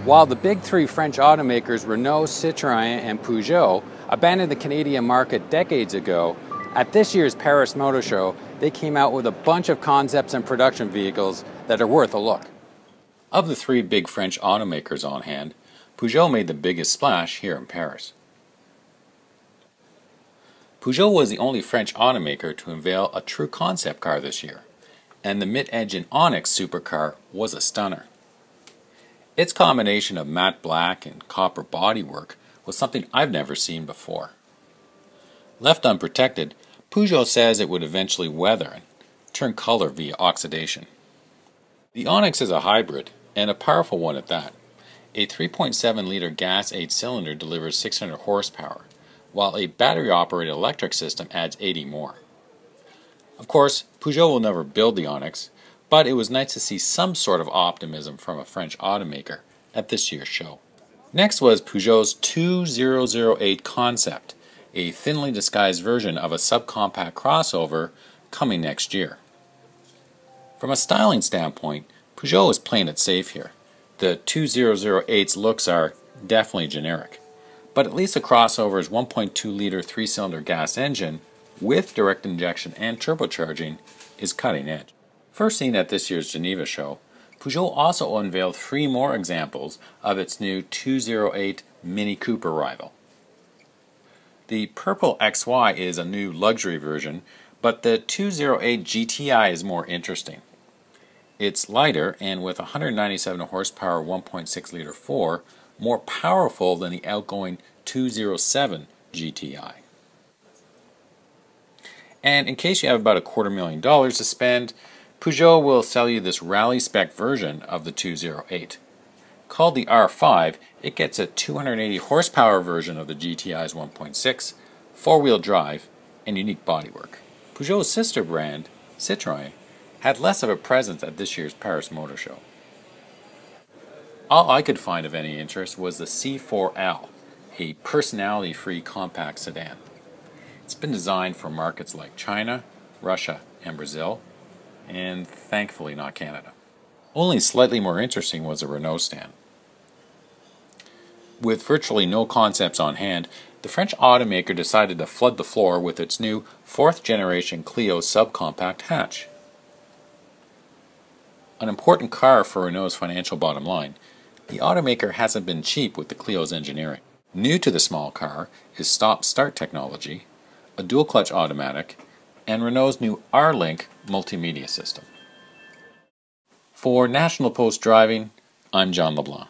While the big three French automakers Renault, Citroën, and Peugeot abandoned the Canadian market decades ago, at this year's Paris Motor Show, they came out with a bunch of concepts and production vehicles that are worth a look. Of the three big French automakers on hand, Peugeot made the biggest splash here in Paris. Peugeot was the only French automaker to unveil a true concept car this year, and the mid-engine Onyx supercar was a stunner. Its combination of matte black and copper bodywork was something I've never seen before. Left unprotected, Peugeot says it would eventually weather and turn color via oxidation. The Onyx is a hybrid, and a powerful one at that. A 3.7-liter gas 8-cylinder delivers 600 horsepower, while a battery-operated electric system adds 80 more. Of course, Peugeot will never build the Onyx, but it was nice to see some sort of optimism from a French automaker at this year's show. Next was Peugeot's 2008 concept, a thinly disguised version of a subcompact crossover coming next year. From a styling standpoint, Peugeot is playing it safe here. The 2008's looks are definitely generic, but at least the crossover's 1.2-liter 3-cylinder gas engine with direct injection and turbocharging is cutting edge. First seen at this year's Geneva show, Peugeot also unveiled 3 more examples of its new 208 Mini Cooper rival. The Purple XY is a new luxury version, but the 208 GTI is more interesting. It's lighter and with 197 horsepower 1.6-liter 4, more powerful than the outgoing 207 GTI. And in case you have about $250,000 to spend, Peugeot will sell you this rally spec version of the 208. Called the R5, it gets a 280 horsepower version of the GTI's 1.6, 4-wheel drive, and unique bodywork. Peugeot's sister brand, Citroën, had less of a presence at this year's Paris Motor Show. All I could find of any interest was the C4L, a personality-free compact sedan. It's been designed for markets like China, Russia, and Brazil, and thankfully not Canada. Only slightly more interesting was the Renault stand. With virtually no concepts on hand, the French automaker decided to flood the floor with its new 4th generation Clio subcompact hatch. An important car for Renault's financial bottom line, the automaker hasn't been cheap with the Clio's engineering. New to the small car is stop-start technology, a dual-clutch automatic, and Renault's new R-Link multimedia system. For National Post Driving, I'm John LeBlanc.